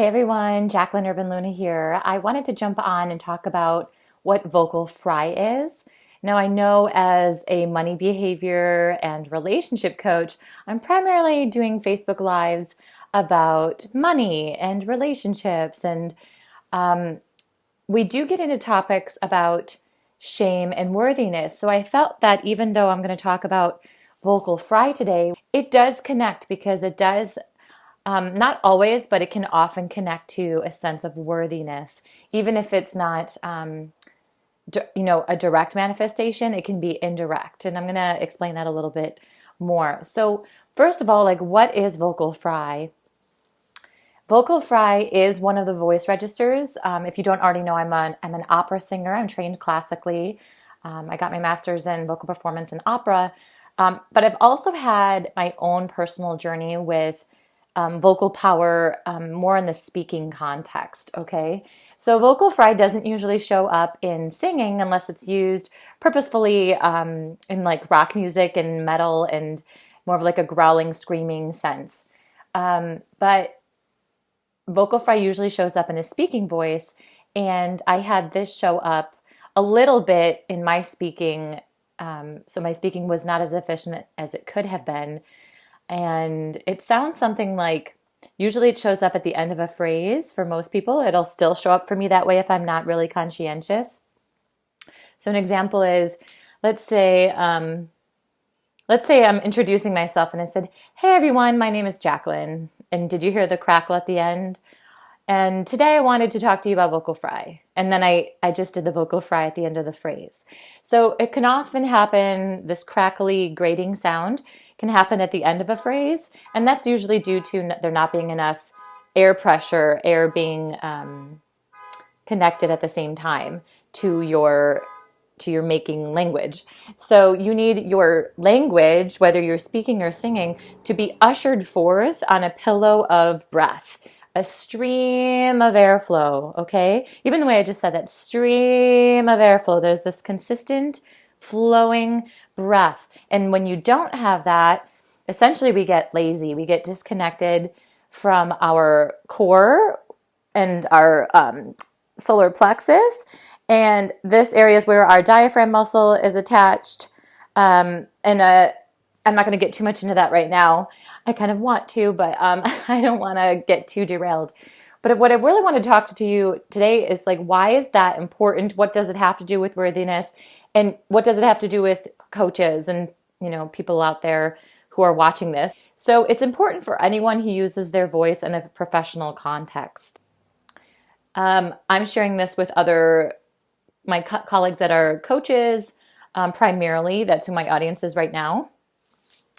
everyone, Jacqueline Urban Luna here. I wanted to jump on and talk about what vocal fry is. Now, I know as a money behavior and relationship coach, I'm primarily doing Facebook Lives about money and relationships, and we do get into topics about shame and worthiness. So I felt that even though I'm going to talk about vocal fry today, it does connect because it does not always, but it can often connect to a sense of worthiness. Even if it's not, a direct manifestation, it can be indirect. And I'm going to explain that a little bit more. So first of all, what is vocal fry? Vocal fry is one of the voice registers. If you don't already know, I'm an opera singer. I'm trained classically. I got my master's in vocal performance and opera. But I've also had my own personal journey with vocal power, more in the speaking context, okay? So vocal fry doesn't usually show up in singing unless it's used purposefully in rock music and metal and more of a growling, screaming sense. But vocal fry usually shows up in a speaking voice, and I had this show up a little bit in my speaking, so my speaking was not as efficient as it could have been. And it sounds something like, usually it shows up at the end of a phrase for most people. It'll still show up for me that way if I'm not really conscientious. So an example is, let's say I'm introducing myself and I said, "Hey everyone, my name is Jacqueline." And did you hear the crackle at the end? And today I wanted to talk to you about vocal fry. And then I just did the vocal fry at the end of the phrase. So it can often happen, this crackly, grating sound can happen at the end of a phrase. And that's usually due to there not being enough air pressure, air being connected at the same time to your making language. So you need your language, whether you're speaking or singing, to be ushered forth on a pillow of breath. A stream of airflow, okay? Even the way I just said that, stream of airflow, there's this consistent flowing breath. And when you don't have that, essentially we get lazy. We get disconnected from our core and our solar plexus. And this area is where our diaphragm muscle is attached. I'm not going to get too much into that right now. I kind of want to, but I don't want to get too derailed. But what I really want to talk to you today is why is that important? What does it have to do with worthiness? And what does it have to do with coaches and, people out there who are watching this? So it's important for anyone who uses their voice in a professional context. I'm sharing this with my colleagues that are coaches, primarily. That's who my audience is right now.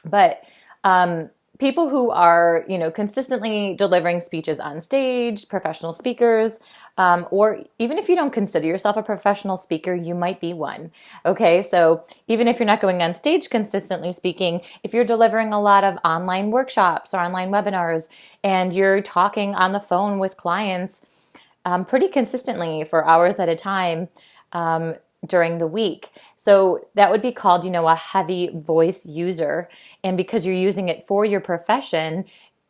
But people who are, consistently delivering speeches on stage, professional speakers, or even if you don't consider yourself a professional speaker, you might be one. Okay, so even if you're not going on stage consistently speaking, if you're delivering a lot of online workshops or online webinars, and you're talking on the phone with clients pretty consistently for hours at a time, during the week. So that would be called, a heavy voice user. And because you're using it for your profession,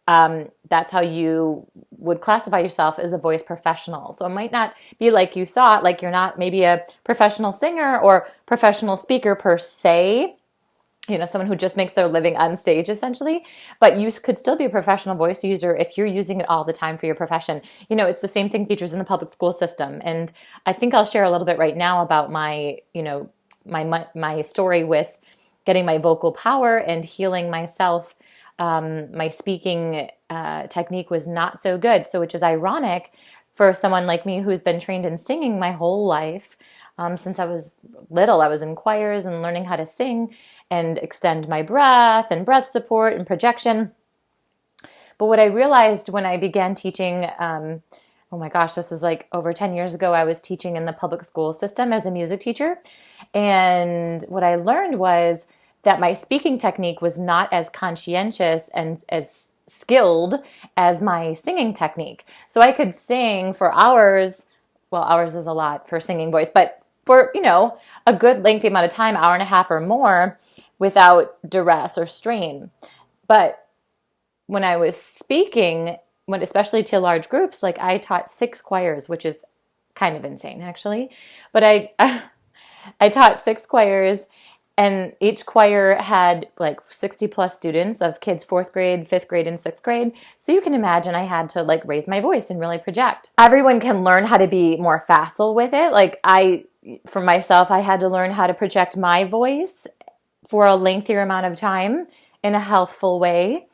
that's how you would classify yourself as a voice professional. So it might not be like you thought, like you're not maybe a professional singer or professional speaker per se, someone who just makes their living on stage essentially, but you could still be a professional voice user if you're using it all the time for your profession. It's the same thing features in the public school system. And I think I'll share a little bit right now about my story with getting my vocal power and healing myself. My speaking technique was not so good. So which is ironic for someone like me who's been trained in singing my whole life. Since I was little, I was in choirs and learning how to sing and extend my breath and breath support and projection. But what I realized when I began teaching, oh my gosh, this was over 10 years ago, I was teaching in the public school system as a music teacher. And what I learned was that my speaking technique was not as conscientious and as skilled as my singing technique. So I could sing for hours. Well, hours is a lot for singing voice, but for, a good lengthy amount of time, hour and a half or more, without duress or strain. But when I was speaking, when, especially to large groups, like I taught 6 choirs, which is kind of insane actually. But I taught 6 choirs, and each choir had like 60 plus students of kids 4th grade, 5th grade, and 6th grade. So you can imagine I had to like raise my voice and really project. Everyone can learn how to be more facile with it. Like for myself, I had to learn how to project my voice for a lengthier amount of time in a healthful way.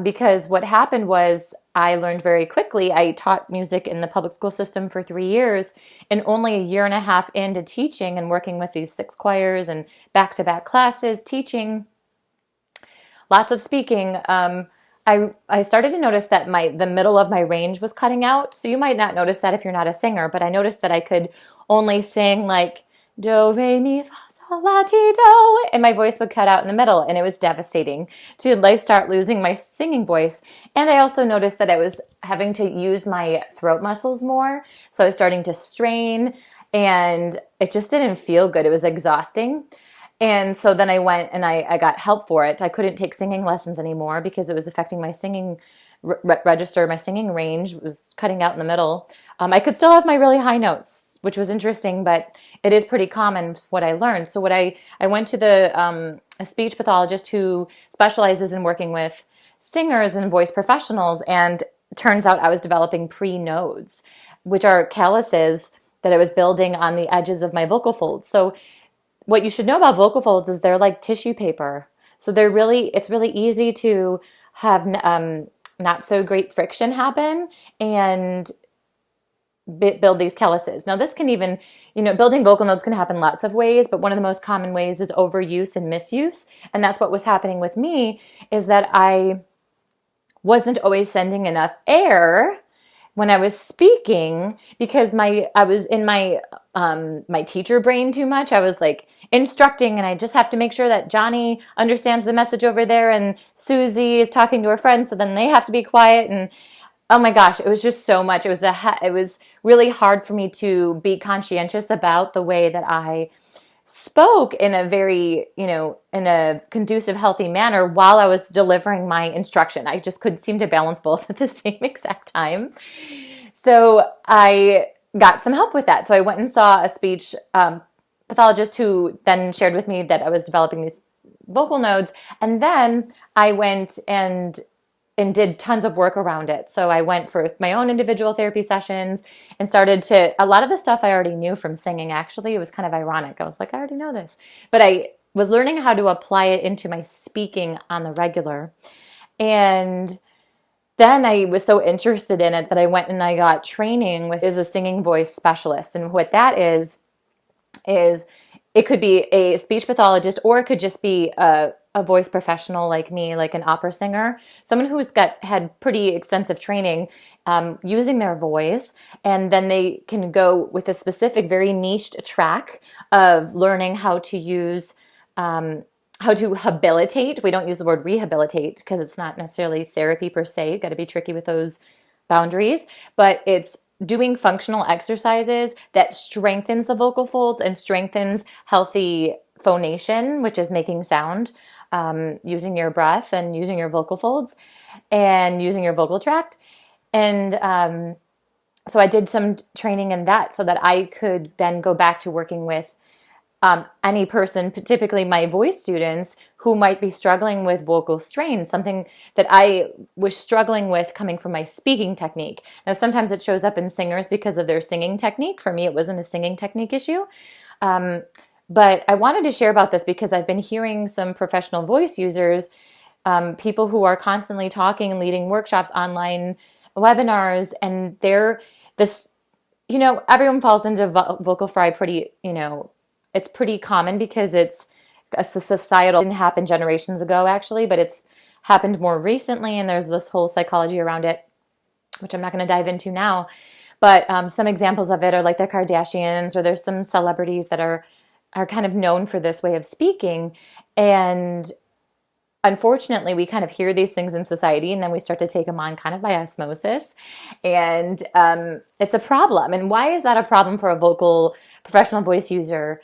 Because what happened was I learned very quickly. I taught music in the public school system for 3 years, and only a year and a half into teaching and working with these 6 choirs and back-to-back classes, teaching, lots of speaking, I started to notice that the middle of my range was cutting out. So you might not notice that if you're not a singer, but I noticed that I could only sing like do, re, mi, fa, sol, la, ti, do, and my voice would cut out in the middle, and it was devastating to like start losing my singing voice. And I also noticed that I was having to use my throat muscles more, so I was starting to strain, and it just didn't feel good. It was exhausting. And so then I went and I got help for it. I couldn't take singing lessons anymore because it was affecting my singing register, my singing range was cutting out in the middle. I could still have my really high notes, which was interesting, but it is pretty common what I learned. So I went to a speech pathologist who specializes in working with singers and voice professionals, and turns out I was developing pre-nodes, which are calluses that I was building on the edges of my vocal folds. So what you should know about vocal folds is they're like tissue paper. So it's really easy to have not so great friction happen and build these calluses. Now this can even, building vocal nodes can happen lots of ways, but one of the most common ways is overuse and misuse. And that's what was happening with me, is that I wasn't always sending enough air when I was speaking, because I was in my teacher brain too much. I was like instructing, and I just have to make sure that Johnny understands the message over there, and Susie is talking to her friends, so then they have to be quiet. And oh my gosh, it was just so much. It was really hard for me to be conscientious about the way that I spoke in a very, in a conducive, healthy manner while I was delivering my instruction. I just couldn't seem to balance both at the same exact time. So I got some help with that. So I went and saw a speech pathologist who then shared with me that I was developing these vocal nodes. And then I went and did tons of work around it. So I went for my own individual therapy sessions and a lot of the stuff I already knew from singing, actually. It was kind of ironic. I was like, I already know this. But I was learning how to apply it into my speaking on the regular. And then I was so interested in it that I went and I got training with a singing voice specialist. And what that is it could be a speech pathologist, or it could just be a voice professional like me, like an opera singer, someone who's had pretty extensive training using their voice, and then they can go with a specific, very niched track of learning how to use, how to habilitate. We don't use the word rehabilitate because it's not necessarily therapy per se. You've got to be tricky with those boundaries, but it's doing functional exercises that strengthens the vocal folds and strengthens healthy phonation, which is making sound, using your breath and using your vocal folds and using your vocal tract. And so I did some training in that so that I could then go back to working with any person, typically my voice students, who might be struggling with vocal strain, something that I was struggling with coming from my speaking technique. Now, sometimes it shows up in singers because of their singing technique. For me, it wasn't a singing technique issue. But I wanted to share about this because I've been hearing some professional voice users, people who are constantly talking and leading workshops, online webinars, and everyone falls into vocal fry pretty, it's pretty common because it's a societal, it didn't happen generations ago actually, but it's happened more recently, and there's this whole psychology around it, which I'm not going to dive into now. But some examples of it are like the Kardashians, or there's some celebrities that are kind of known for this way of speaking. And unfortunately, we kind of hear these things in society, and then we start to take them on kind of by osmosis. And it's a problem. And why is that a problem for a professional voice user?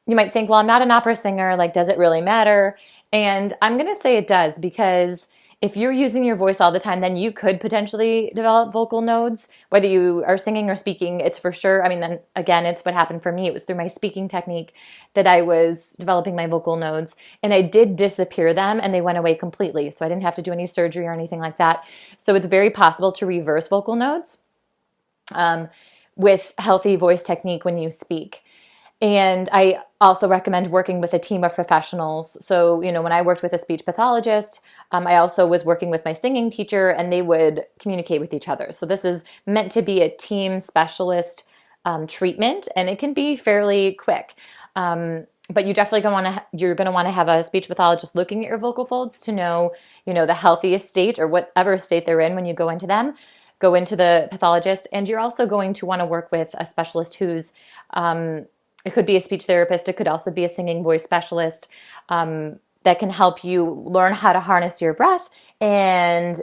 You might think, well, I'm not an opera singer. Like, does it really matter? And I'm going to say it does, because if you're using your voice all the time, then you could potentially develop vocal nodes, whether you are singing or speaking. It's for sure. I mean, then again, it's what happened for me. It was through my speaking technique that I was developing my vocal nodes, and I did disappear them and they went away completely. So I didn't have to do any surgery or anything like that. So it's very possible to reverse vocal nodes with healthy voice technique when you speak. And I also recommend working with a team of professionals. So, when I worked with a speech pathologist, I also was working with my singing teacher, and they would communicate with each other. So this is meant to be a team specialist treatment, and it can be fairly quick. But you definitely you're going to want to have a speech pathologist looking at your vocal folds to know, the healthiest state or whatever state they're in when you go into them. Go into the pathologist, and you're also going to want to work with a specialist who's it could be a speech therapist. It could also be a singing voice specialist that can help you learn how to harness your breath and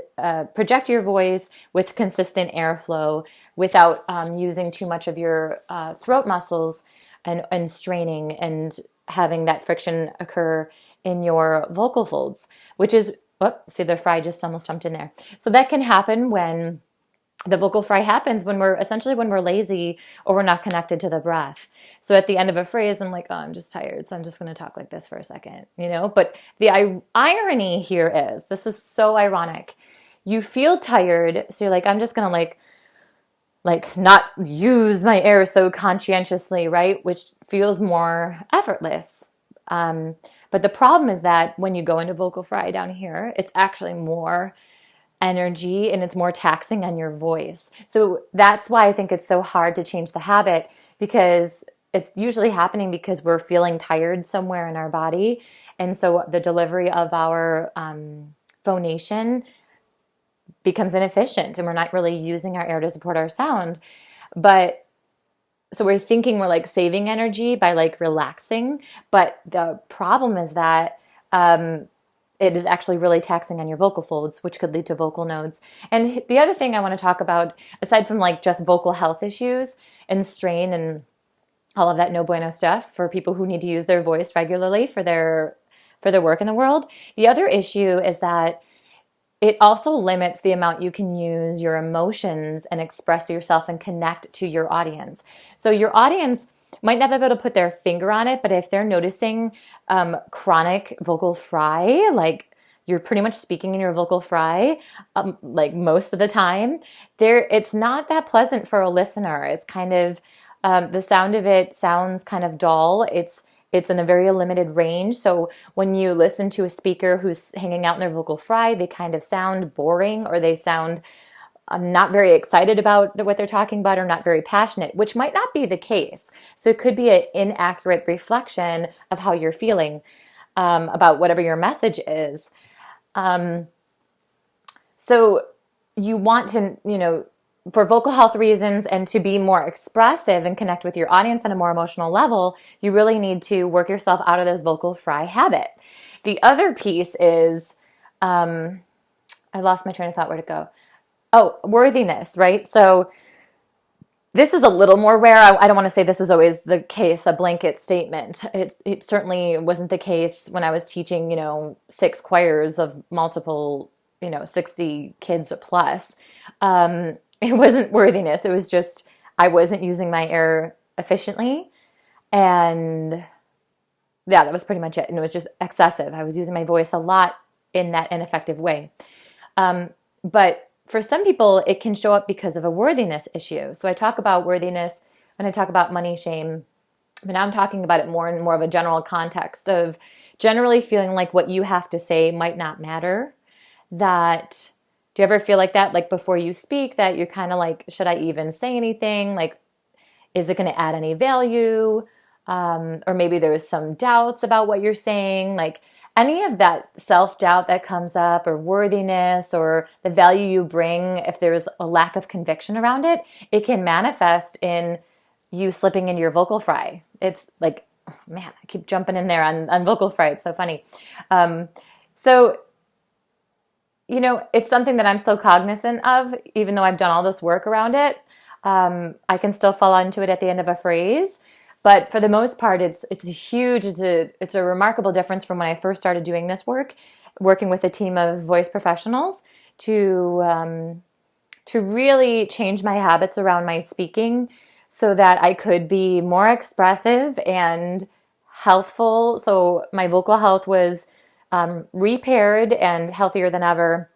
project your voice with consistent airflow without using too much of your throat muscles and straining and having that friction occur in your vocal folds, which is, see, the fry just almost jumped in there. So that can happen when the vocal fry happens when we're lazy or we're not connected to the breath. So at the end of a phrase, I'm like, oh, I'm just tired, so I'm just going to talk like this for a second, But the irony here is, this is so ironic. You feel tired, so you're like, I'm just going to like not use my air so conscientiously, right? Which feels more effortless. But the problem is that when you go into vocal fry down here, it's actually more energy and it's more taxing on your voice. So that's why I think it's so hard to change the habit, because it's usually happening because we're feeling tired somewhere in our body. And so the delivery of our phonation becomes inefficient, and we're not really using our air to support our sound. But so we're thinking we're like saving energy by like relaxing. But the problem is that it is actually really taxing on your vocal folds, which could lead to vocal nodes. And the other thing I want to talk about, aside from like just vocal health issues and strain and all of that no bueno stuff for people who need to use their voice regularly for their work in the world, the other issue is that it also limits the amount you can use your emotions and express yourself and connect to your audience. So your audience might not be able to put their finger on it, but if they're noticing chronic vocal fry, like you're pretty much speaking in your vocal fry, like most of the time, it's not that pleasant for a listener. It's kind of, the sound of it sounds kind of dull. It's in a very limited range. So when you listen to a speaker who's hanging out in their vocal fry, they kind of sound boring, or they sound I'm not very excited about what they're talking about, or not very passionate, which might not be the case. So it could be an inaccurate reflection of how you're feeling about whatever your message is. So you want to, for vocal health reasons and to be more expressive and connect with your audience on a more emotional level, you really need to work yourself out of this vocal fry habit. The other piece is, I lost my train of thought. Where'd it go? Oh, worthiness, right? So this is a little more rare. I don't want to say this is always the case, a blanket statement. It certainly wasn't the case when I was teaching, 6 choirs of multiple, 60 kids plus. It wasn't worthiness. It was just I wasn't using my air efficiently. And yeah, that was pretty much it. And it was just excessive. I was using my voice a lot in that ineffective way. But for some people, it can show up because of a worthiness issue. So I talk about worthiness when I talk about money shame, but now I'm talking about it more in more of a general context of generally feeling like what you have to say might not matter. That, do you ever feel like that? Like before you speak, that you're kind of like, should I even say anything? Like, is it going to add any value? Or maybe there's some doubts about what you're saying. Like, any of that self-doubt that comes up, or worthiness, or the value you bring, if there's a lack of conviction around it, it can manifest in you slipping into your vocal fry. It's like, oh man, I keep jumping in there on vocal fry. It's so funny. So, it's something that I'm so cognizant of, even though I've done all this work around it. I can still fall into it at the end of a phrase. But for the most part, it's a huge, it's a remarkable difference from when I first started doing this work, working with a team of voice professionals to really change my habits around my speaking so that I could be more expressive and healthful. So my vocal health was repaired and healthier than ever.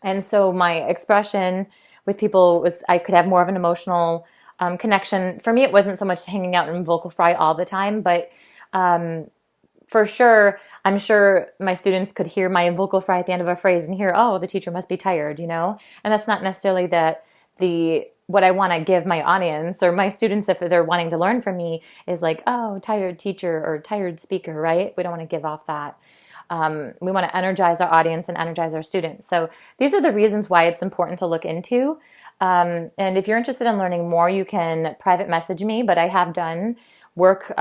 And so my expression with people was, I could have more of an emotional connection. For me, it wasn't so much hanging out in vocal fry all the time, but for sure, I'm sure my students could hear my vocal fry at the end of a phrase and hear, oh, the teacher must be tired, you know? And that's not necessarily what I want to give my audience or my students, if they're wanting to learn from me, is like, oh, tired teacher or tired speaker, right? We don't want to give off that. We want to energize our audience and energize our students. So these are the reasons why it's important to look into. And if you're interested in learning more, you can private message me, but I have done work,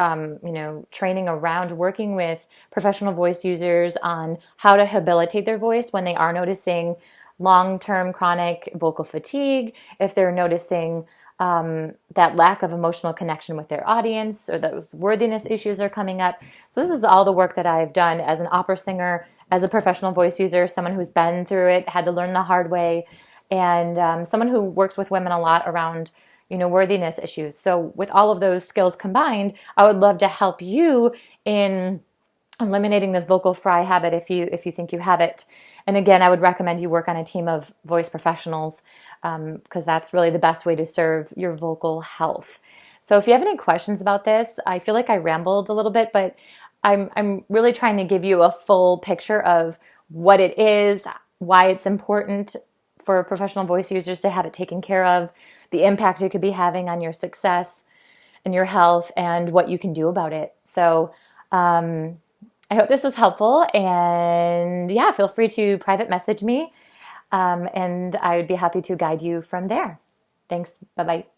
training around working with professional voice users on how to habilitate their voice when they are noticing long-term chronic vocal fatigue, if they're noticing that lack of emotional connection with their audience or those worthiness issues are coming up. So this is all the work that I've done as an opera singer, as a professional voice user, someone who's been through it, had to learn the hard way, and someone who works with women a lot around worthiness issues. So with all of those skills combined, I would love to help you in eliminating this vocal fry habit if you think you have it. And again, I would recommend you work on a team of voice professionals because that's really the best way to serve your vocal health. So if you have any questions about this, I feel like I rambled a little bit, but I'm really trying to give you a full picture of what it is, why it's important for professional voice users to have it taken care of, the impact it could be having on your success and your health, and what you can do about it. So I hope this was helpful, and yeah, feel free to private message me, and I would be happy to guide you from there. Thanks. Bye-bye.